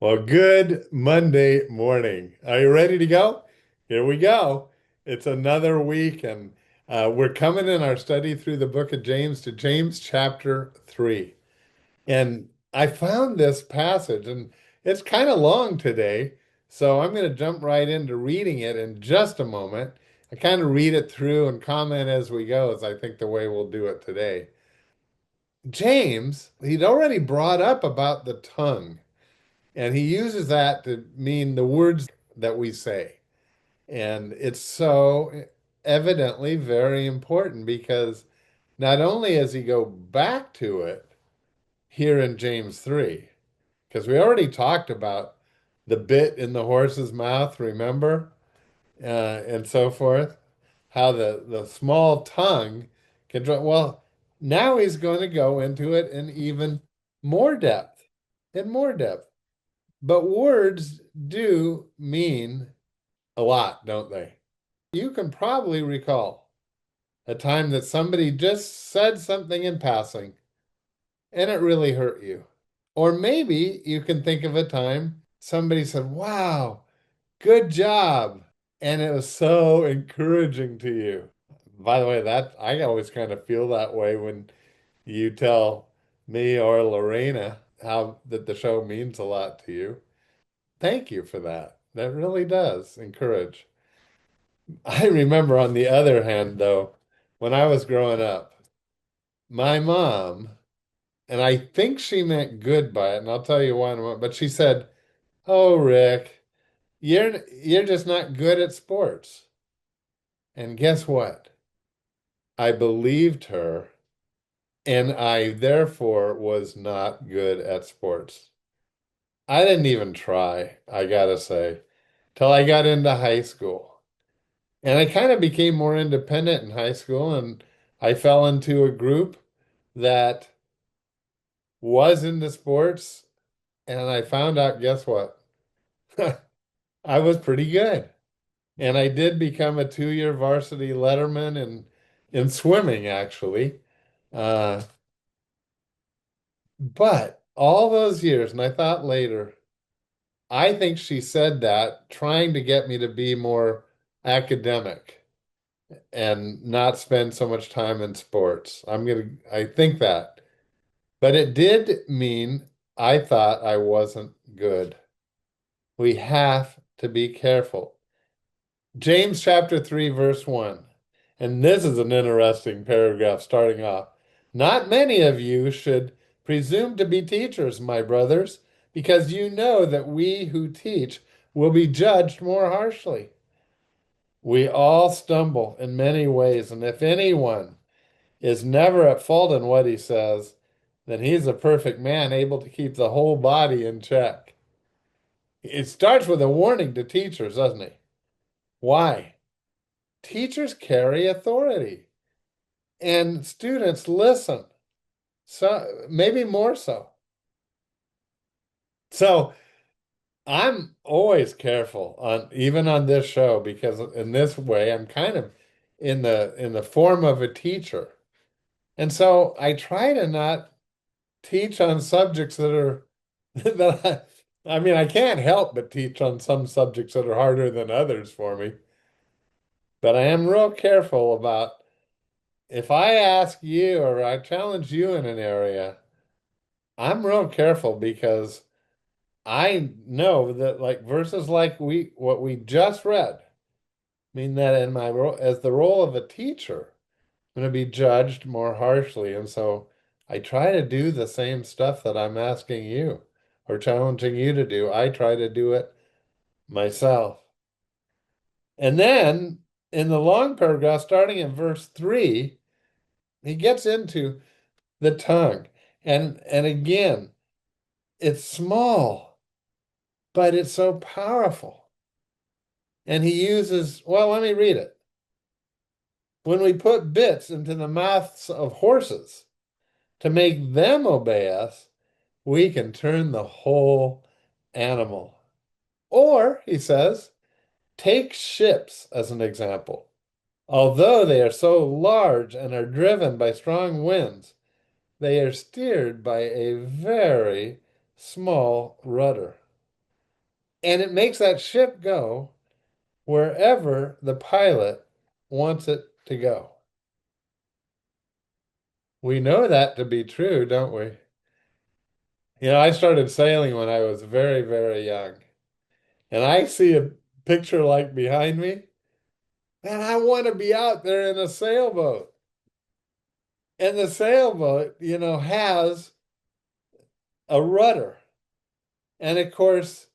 Well, good Monday morning. Are you ready to go? Here we go. It's another week, and we're coming in our study through the book of James to James chapter 3. And I found this passage, and it's kind of long today, so I'm going to jump right into reading it in just a moment. I kind of read it through and comment as we go, as I think the way we'll do it today. James, he'd already brought up about the tongue. And he uses that to mean the words that we say. And it's so evidently very important because not only does he go back to it here in James 3, because we already talked about the bit in the horse's mouth, remember? And so forth, how the small tongue can draw. Well, now he's going to go into it in even more depth, in more depth. But words do mean a lot, don't they? You can probably recall a time that somebody just said something in passing and it really hurt you. Or maybe you can think of a time somebody said, "Wow, good job." And it was so encouraging to you. By the way, that I always kind of feel that way when you tell me or Lorena how that the show means a lot to you. Thank you for that. That really does encourage. I remember, on the other hand, though, when I was growing up, my mom, and I think she meant good by it, and I'll tell you why in a moment, but she said, "Oh, Rick, you're just not good at sports." And guess what? I believed her, and I therefore was not good at sports. I didn't even try, I gotta say, till I got into high school. And I kind of became more independent in high school, and I fell into a group that was into sports, and I found out, guess what? I was pretty good. And I did become a 2-year varsity letterman in swimming, actually. Uh, but all those years, and I thought later, I think she said that trying to get me to be more academic and not spend so much time in sports. I think that. But it did mean I thought I wasn't good. We have to be careful. James chapter 3, verse 1. And this is an interesting paragraph starting off. Not many of you should presume to be teachers, my brothers, because you know that we who teach will be judged more harshly. We all stumble in many ways, and if anyone is never at fault in what he says, then he's a perfect man, able to keep the whole body in check. It starts with a warning to teachers, doesn't it? Why? Teachers carry authority, and students listen. So maybe more so. So I'm always careful on even on this show because in this way I'm kind of in the form of a teacher. And so I try to not teach on subjects that are that I mean, I can't help but teach on some subjects that are harder than others for me. But I am real careful about if I ask you or I challenge you in an area, I'm real careful because I know that like verses like we what we just read mean that in my role as the role of a teacher, I'm going to be judged more harshly. And so I try to do the same stuff that I'm asking you or challenging you to do. I try to do it myself. And then in the long paragraph, starting in verse 3, he gets into the tongue. And again, it's small, but it's so powerful. And he uses, well, let me read it. When we put bits into the mouths of horses to make them obey us, we can turn the whole animal. Or, he says, take ships as an example. Although they are so large and are driven by strong winds, they are steered by a very small rudder. And it makes that ship go wherever the pilot wants it to go. We know that to be true, don't we? I started sailing when I was very, very young. And I see a picture like behind me, and I want to be out there in a sailboat. And the sailboat, has a rudder. And of course,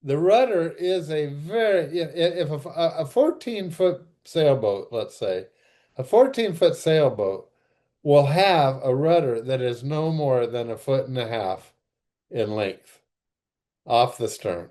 the rudder is a very, if a 14-foot sailboat, let's say, a 14-foot sailboat will have a rudder that is no more than a foot and a half in length off the stern.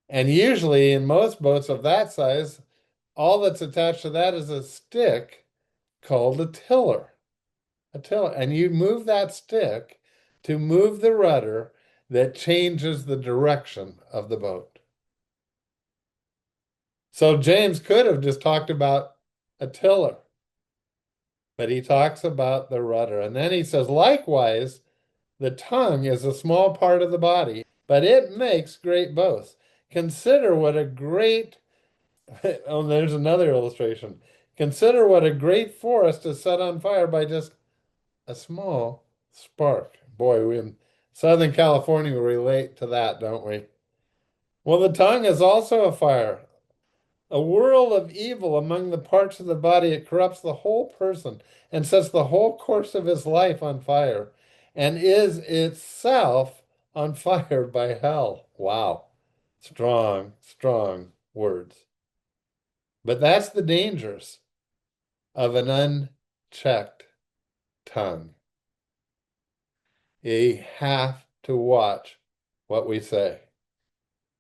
And usually in most boats of that size, all that's attached to that is a stick called a tiller. A tiller. And you move that stick to move the rudder that changes the direction of the boat. So James could have just talked about a tiller, but he talks about the rudder. And then he says, likewise, the tongue is a small part of the body, but it makes great boasts. Consider what a great, oh, there's another illustration. Consider what a great forest is set on fire by just a small spark. Boy, we in Southern California we relate to that, don't we? Well, the tongue is also a fire, a whirl of evil among the parts of the body. It corrupts the whole person and sets the whole course of his life on fire and is itself on fire by hell. Wow. Strong, strong words. But that's the dangers of an unchecked tongue. You have to watch what we say.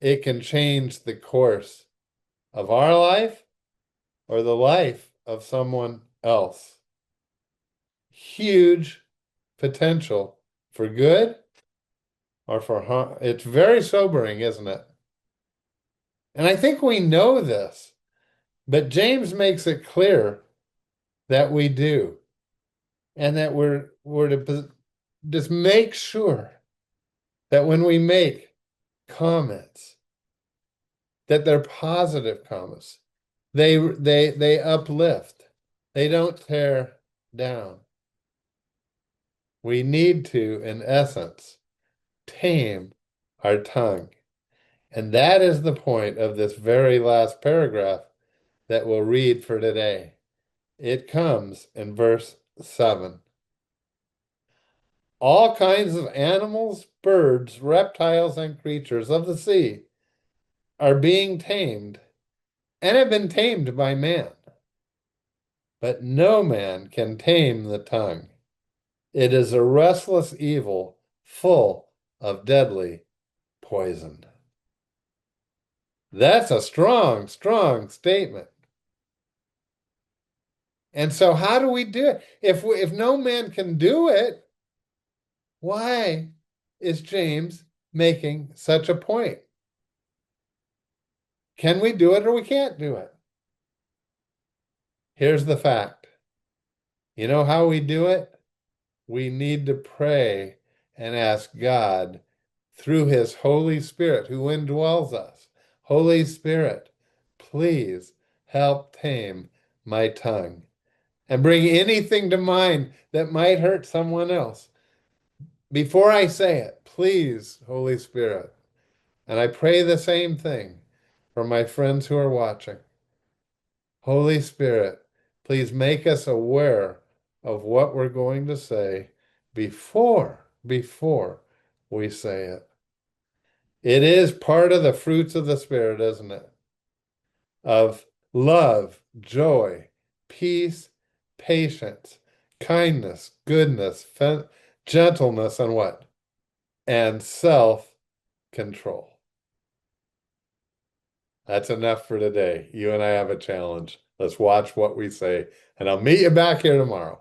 It can change the course of our life or the life of someone else. Huge potential for good or for harm. It's very sobering, isn't it? And I think we know this, but James makes it clear that we do, and that we're to just make sure that when we make comments, that they're positive comments. They uplift. They don't tear down. We need to, in essence, tame our tongue. And that is the point of this very last paragraph that we'll read for today. It comes in verse 7. All kinds of animals, birds, reptiles, and creatures of the sea are being tamed and have been tamed by man. But no man can tame the tongue. It is a restless evil full of deadly poison. That's a strong, strong statement. And so how do we do it? If no man can do it, why is James making such a point? Can we do it or we can't do it? Here's the fact. You know how we do it? We need to pray and ask God through his Holy Spirit who indwells us. Holy Spirit, please help tame my tongue and bring anything to mind that might hurt someone else. Before I say it, please, Holy Spirit. And I pray the same thing for my friends who are watching. Holy Spirit, please make us aware of what we're going to say before we say it. It is part of the fruits of the Spirit, isn't it? Of love, joy, peace, patience, kindness, goodness, gentleness, and what? And self-control. That's enough for today. You and I have a challenge. Let's watch what we say, and I'll meet you back here tomorrow.